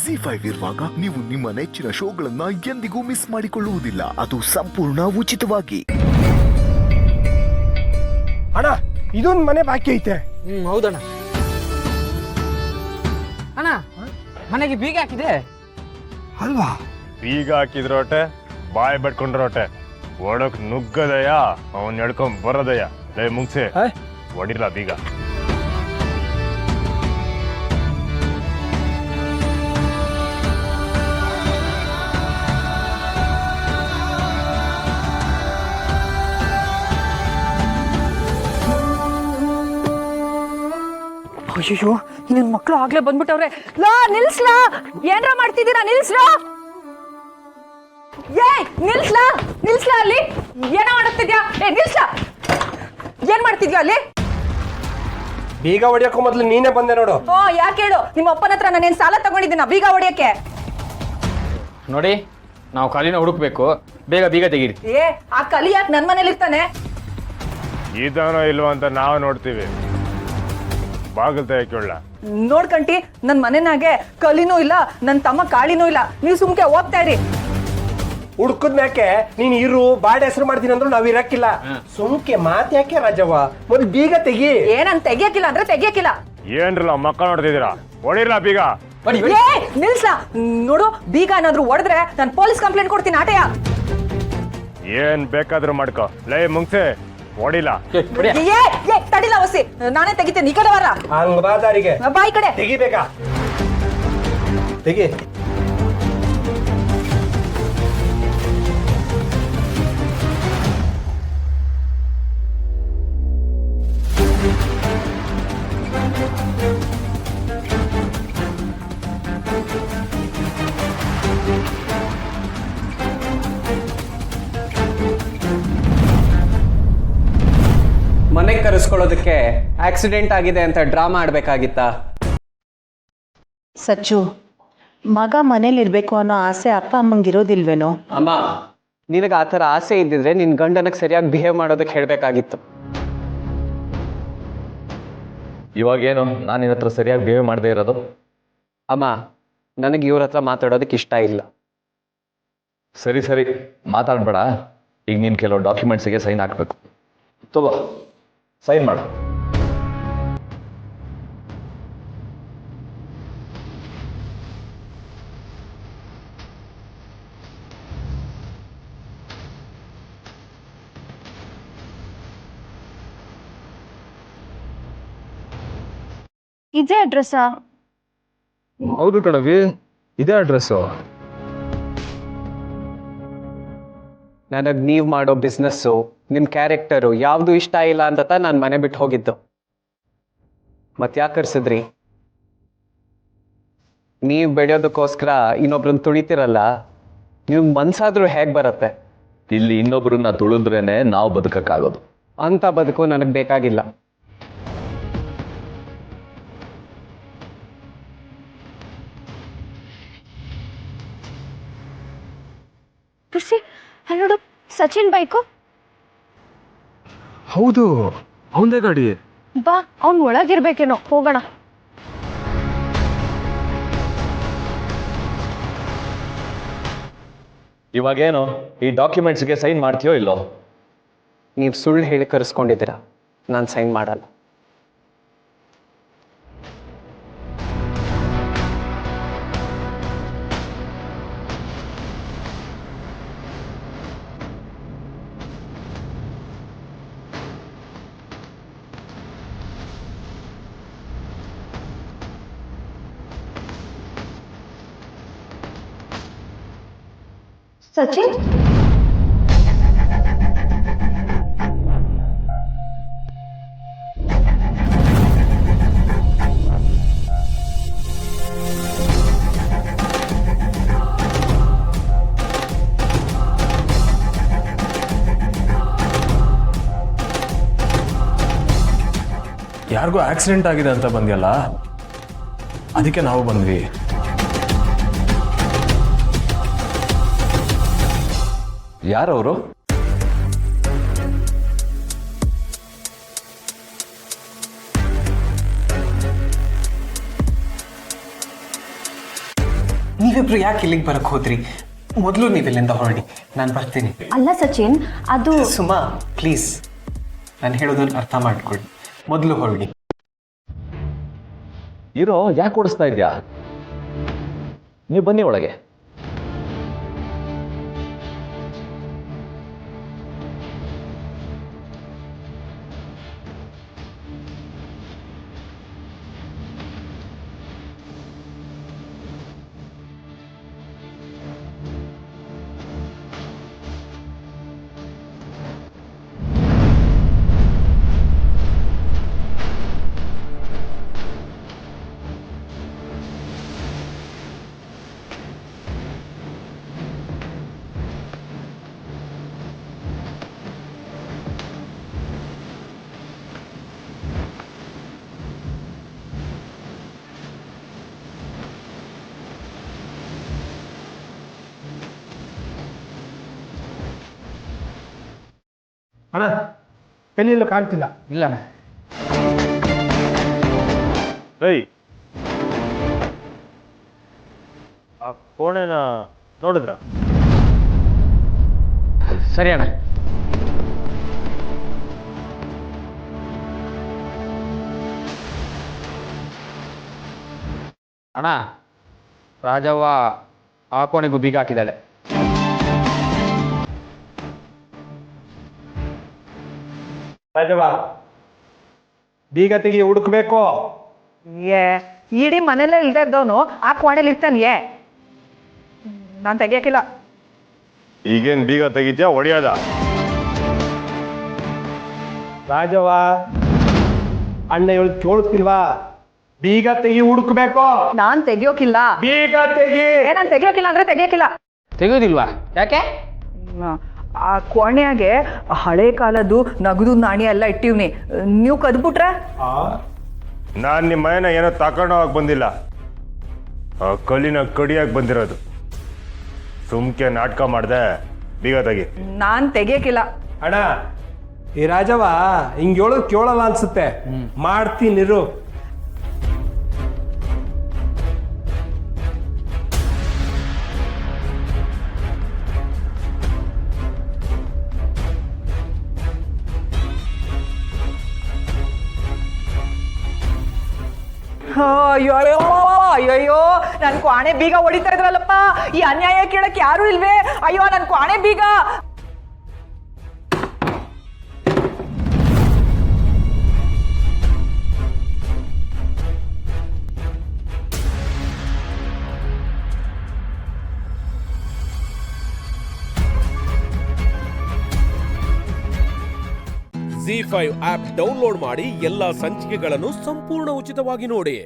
ಜಿ5 ಇರುವಾಗ ನೀವು ನಿಮ್ಮ ನೆಚ್ಚಿನ ಶೋಗಳನ್ನ ಎಂದಿಗೂ ಮಿಸ್ ಮಾಡಿಕೊಳ್ಳುವುದಿಲ್ಲ. ಅದು ಸಂಪೂರ್ಣ ಉಚಿತವಾಗಿ. ಅಣ್ಣ ಇದೊಂದು ಮನೆ ಬಾಕಿ ಐತೆ. ಹೌದಣ್ಣ. ಅಣ್ಣ ಮನೆಗೆ ಬೀಗ ಹಾಕಿದೆ ಅಲ್ವಾ? ಬೀಗ ಹಾಕಿದ್ರೋಟೆ ಬಾಯ್ ಬಡ್ಕೊಂಡ್ರೋಟೆ ಒಳಕ್ ನುಗ್ಗದಯ ಅವನ್ ಎಡ್ಕೊಂಡ್ ಬರೋದಯ. ಲೇ ಮುಗ್ಸಿ ಹೊಡಿಲ್ಲ ಬೀಗ. ಅಯ್ಯೋ ಇನ್ನೊಂದು ಮಕ್ಳು ಆಗ್ಲೇ ಬಂದ್ಬಿಟ್ಟವ್ರೆ. ಲಾ ನಿಲ್ಸ್ಲಾ, ಏನ್ರ ಮಾಡ್ತಿದ್ದೀರಾ? ನಿಲ್ಸ್ಲಾ, ನಿಲ್ಸ್ಲಾ ನಿಲ್ಸ್ಲಾ, ಅಲ್ಲಿ ಏನೋ ಮಾಡುತ್ತಿದ್ಯಾ? ನಿಲ್ಸ್ಲಾ, ಏನ್ ಮಾಡ್ತಿದ್ಯಾ ಅಲ್ಲಿ? ಬೀಗ ಹೊಡಿಯಕ್ಕೂ ಮೊದ್ಲು ನೀನೇ ಬಂದೆ ನೋಡು. ಯಾಕೆ ಹೇಳು? ನಿಮ್ಮ ಅಪ್ಪನ ಹತ್ರ ನಾನೇನ್ ಸಾಲ ತಗೊಂಡಿದ್ದೀನ ಬೀಗ ಹೊಡಿಯಕ್ಕೆ? ನೋಡಿ, ನಾವು ಕಾಲಿನ ಹುಡುಕ್ಬೇಕು, ಬೇಗ ಬೀಗ ತೆಗೀರಿ. ಆ ಕಲಿ ಯಾಕೆ ನನ್ ಮನೇಲಿ ಇರ್ತಾನೆ? ಇದಾನೋ ಇಲ್ವೋ ಅಂತ ನಾವು ನೋಡ್ತೀವಿ. ಬಾಗಿಲು ತೆಗೆಕೊಳ್ಳ. ನೋಡ್ಕಂಟಿ, ನನ್ ಮನೆನಾಗೆ ಕಲಿನೂ ಇಲ್ಲ, ನನ್ ತಮ್ಮ ಕಾಳಿನೂ ಇಲ್ಲ. ನೀವು ಸುಮ್ಕೆ ಹೋಗ್ತಾ ಇರಿ. ಹುಡ್ಕದ್ ಮ್ಯಾಕೆ ನೀನ್ ಇರು ಬಾಡ ಹೆಸರು ಮಾಡ್ತೀನಿ ಅಂದ್ರು ನಾವ್ ಇರಕ್ಕಿಲ್ಲ. ಸುಮ್ಕೆ ಮಾತ್ ಯಾಕೆ ರಾಜವ್ವ? ಮೊದ್ಲು ಬೀಗ ತೆಗಿ. ಏನಂತ ತೆಗಿಯಕ್ಕಿಲ್ಲ ಅಂದ್ರೆ ತೆಗಿಯಕ್ಕಿಲ್ಲ. ಏನ್ರಲ್ಲ ಮಕ್ಕಳು ನೋಡ್ತಿದ್ದೀರಾ? ಹೊಡಿರ್ಲ ಬೀಗ. ನಿಲ್ಸ ನೋಡು, ಬೀಗ ಏನಾದ್ರು ಹೊಡೆದ್ರೆ ನಾನು ಪೊಲೀಸ್ ಕಂಪ್ಲೇಂಟ್ ಕೊಡ್ತೀನಿ. ಆಟಯ ಏನ್ ಬೇಕಾದ್ರೂ ಮಾಡ್ಕೋ. ಲೇ ಮುಂಗ್ಸೆ ಹೊಡಿಲ್ಲ. ತಡಿಲ ವಸಿ, ನಾನೇ ತೆಗಿತೇನೆ. ಈ ಕಡೆ ಬರ. ಹಂಗ ಬಾದಾರಿಗೆ ಬಾಯಿ ಕಡೆ ತೆಗಿಬೇಕಾ? ತೆಗಿ. ಮನೆಗೆ ಕರೆಸ್ಕೊಳ್ಳೋದಕ್ಕೆ ಆಕ್ಸಿಡೆಂಟ್ ಆಗಿದೆ ಅಂತ ಡ್ರಾಮಾ ಆಡ್ಬೇಕಾಗಿತ್ತಾ? ಸಚ್ಚು, ಮಗ ಮನೇಲಿರ್ಬೇಕು ಅನ್ನೋ ಆಸೆ ಅಪ್ಪ ಅಮ್ಮಂಗಿರೋದಿಲ್ವೇನೋ? ಅಮ್ಮ, ನಿನಗೆ ಆ ಥರ ಆಸೆ ಇದ್ದಿದ್ರೆ ನಿನ್ನ ಗಂಡನಿಗೆ ಸರಿಯಾಗಿ ಬಿಹೇವ್ ಮಾಡೋದಕ್ಕೆ ಹೇಳಬೇಕಾಗಿತ್ತು. ಇವಾಗೇನು ನಾನು ನಿನ್ನ ಹತ್ರ ಸರಿಯಾಗಿ ಬಿಹೇವ್ ಮಾಡದೇ ಇರೋದು? ಅಮ್ಮ, ನನಗೆ ಇವ್ರ ಹತ್ರ ಮಾತಾಡೋದಕ್ಕೆ ಇಷ್ಟ ಇಲ್ಲ. ಸರಿ ಸರಿ ಮಾತಾಡಬೇಡ. ಈಗ ನೀನು ಕೆಲವು ಡಾಕ್ಯುಮೆಂಟ್ಸಿಗೆ ಸೈನ್ ಹಾಕಬೇಕು. ತಗೋ, ಸೈನ್ ಮಾಡು. ಇದೇ ಅಡ್ರೆಸ್ಸಾ? ಹೌದು ಕಣವಿ, ಇದೇ ಅಡ್ರೆಸ್ಸು. ನನಗೆ ನೀವು ಮಾಡೋ ಬಿಸ್ನೆಸ್ಸು, ನಿಮ್ಮ ಕ್ಯಾರೆಕ್ಟರು ಯಾವುದು ಇಷ್ಟ ಇಲ್ಲ ಅಂತ ನಾನು ಮನೆ ಬಿಟ್ಟು ಹೋಗಿದ್ದು. ಮತ್ತೆ ಯಾಕೆ ಕರ್ಸಿದ್ರಿ? ನೀವು ಬೆಳೆಯೋದಕ್ಕೋಸ್ಕರ ಇನ್ನೊಬ್ರನ್ನ ತುಳಿತಿರಲ್ಲ, ನೀವು ಮನ್ಸಾದ್ರೂ ಹೇಗೆ ಬರುತ್ತೆ? ಇಲ್ಲಿ ಇನ್ನೊಬ್ರನ್ನ ತುಳಿದ್ರೇನೆ ನಾವು ಬದುಕಕ್ಕಾಗೋದು. ಅಂಥ ಬದುಕು ನನಗೆ ಬೇಕಾಗಿಲ್ಲ. ನೋಡು, ಸಚಿನ್ ಬೈಕು. ಹೌದು, ಅವಂದೇ ಗಾಡಿ. ಬಾ, ಅವ್ನ್ ಒಳಗಿರ್ಬೇಕೇನೋ, ಹೋಗೋಣ. ಇವಾಗೇನು ಈ ಡಾಕ್ಯುಮೆಂಟ್ಸ್ಗೆ ಸೈನ್ ಮಾಡ್ತೀಯೋ ಇಲ್ಲೋ? ನೀವು ಸುಳ್ಳು ಹೇಳಿ ಕರೆಸ್ಕೊಂಡಿದ್ದೀರಾ, ನಾನು ಸೈನ್ ಮಾಡಲ್ಲ. ಸಚಿನ್, ಯಾರಿಗೂ ಆಕ್ಸಿಡೆಂಟ್ ಆಗಿದೆ ಅಂತ ಬಂದ್ಯಲ್ಲ, ಅದಕ್ಕೆ ನಾವು ಬಂದ್ವಿ. ಯಾರವರು? ನೀವಿಬ್ರು ಯಾಕೆ ಇಲ್ಲಿಗೆ ಬರಕ್ಕೆ ಹೋದ್ರಿ? ಮೊದಲು ನೀವಿಲ್ಲಿಂದ ಹೊರಡಿ, ನಾನು ಬರ್ತೀನಿ. ಅಲ್ಲ ಸಚಿನ್, ಅದು ಸುಮಾ ಪ್ಲೀಸ್, ನಾನು ಹೇಳೋದನ್ನು ಅರ್ಥ ಮಾಡ್ಕೊಳ್ಳಿ. ಮೊದಲು ಹೊರಡಿ. ಇರೋ, ಯಾಕೆ ಓಡಿಸ್ತಾ ಇದ್ಯಾ? ನೀವು ಬನ್ನಿ ಒಳಗೆ. ಅಣ್ಣ ಎಲ್ಲೆಲ್ಲೂ ಕಾಣ್ತಿಲ್ಲ. ಇಲ್ಲ ಏಯ್, ಆ ಕೋಣೆನ ನೋಡಿದ್ರ? ಸರಿ ಅಣ್ಣ. ಅಣ್ಣ, ರಾಜವ್ವ ಆ ಕೋಣೆಗೂ ಬೀಗ ಹಾಕಿದ್ದಾಳೆ. ರಾಜವ್ವ, ಬೀಗ ತೆಗಿ, ಹುಡುಕ್ಬೇಕು. ಇಡೀ ಮನೆಯಲ್ಲೇ ಇಲ್ದೇ ಇದ್ದವನು ಆ ಕೋಣೆಲಿ ಇರ್ತಾನೆ. ನಾನು ತೆಗಿಯಕ್ಕಿಲ್ಲ. ಈಗೇನ್ ಬೀಗ ತೆಗಿದ್ಯಾ ಹೊಡಿಯೋದ? ರಾಜವ್ವ, ಅಣ್ಣ ಹೇಳಿ ಕೇಳಿಸ್ತಿಲ್ವಾ? ಬೀಗ ತೆಗಿ, ಹುಡುಕ್ಬೇಕು. ನಾನ್ ತೆಗಿಯೋಕಿಲ್ಲ. ಬೀಗ ತೆಗಿ. ನಾನ್ ತೆಗಿಯೋಕಿಲ್ಲ ಅಂದ್ರೆ ತೆಗಿಯೋಕಿಲ್ಲ. ತೆಗೋದಿಲ್ವಾ? ಯಾಕೆ? ಆ ಕೋಣೆಯಾಗೆ ಹಳೆ ಕಾಲದ್ದು ನಗದು ನಾಣಿ ಎಲ್ಲ ಇಟ್ಟಿವ್ನಿ. ನೀವು ಕದ್ಬಿಟ್ರೆ? ನಾನ್ ನಿಮ್ಮ ಮನೆನ ಏನೋ ತಗೊಂಡು ಹೋಗಕ್ ಬಂದಿಲ್ಲ, ಆ ಕಲ್ಲಿನ ಕಡಿಯಾಗಿ ಬಂದಿರೋದು. ಸುಮ್ಕೆ ನಾಟಕ ಮಾಡ್ದೆ, ಬೀಗ ತೆಗಿ. ನಾನ್ ತೆಗಿಯಕ್ಕಿಲ್ಲ. ಅಣ್ಣ, ಈ ರಾಜವ್ವ ಹಿಂಗ್ ಹೇಳೋದು ಕೇಳಲ್ಲ ಅನ್ಸುತ್ತೆ. ಮಾಡ್ತೀನಿರು. ಅಯ್ಯೋ, ನನ್ ಕ್ವಾಣೆ ಬೀಗ ಹೊಡಿತಾ ಇದ್ರಲ್ಲಪ್ಪ. ಈ ಅನ್ಯಾಯ ಕೇಳಕ್ ಯಾರು ಇಲ್ವೇ? ಅಯ್ಯೋ, ನನ್ ಕ್ವಾಣೆ ಬೀಗ. ZEE5 ಆಪ್ ಡೌನ್ಲೋಡ್ ಮಾಡಿ ಎಲ್ಲಾ ಸಂಚಿಕೆಗಳನ್ನು ಸಂಪೂರ್ಣ ಉಚಿತವಾಗಿ ನೋಡಿ.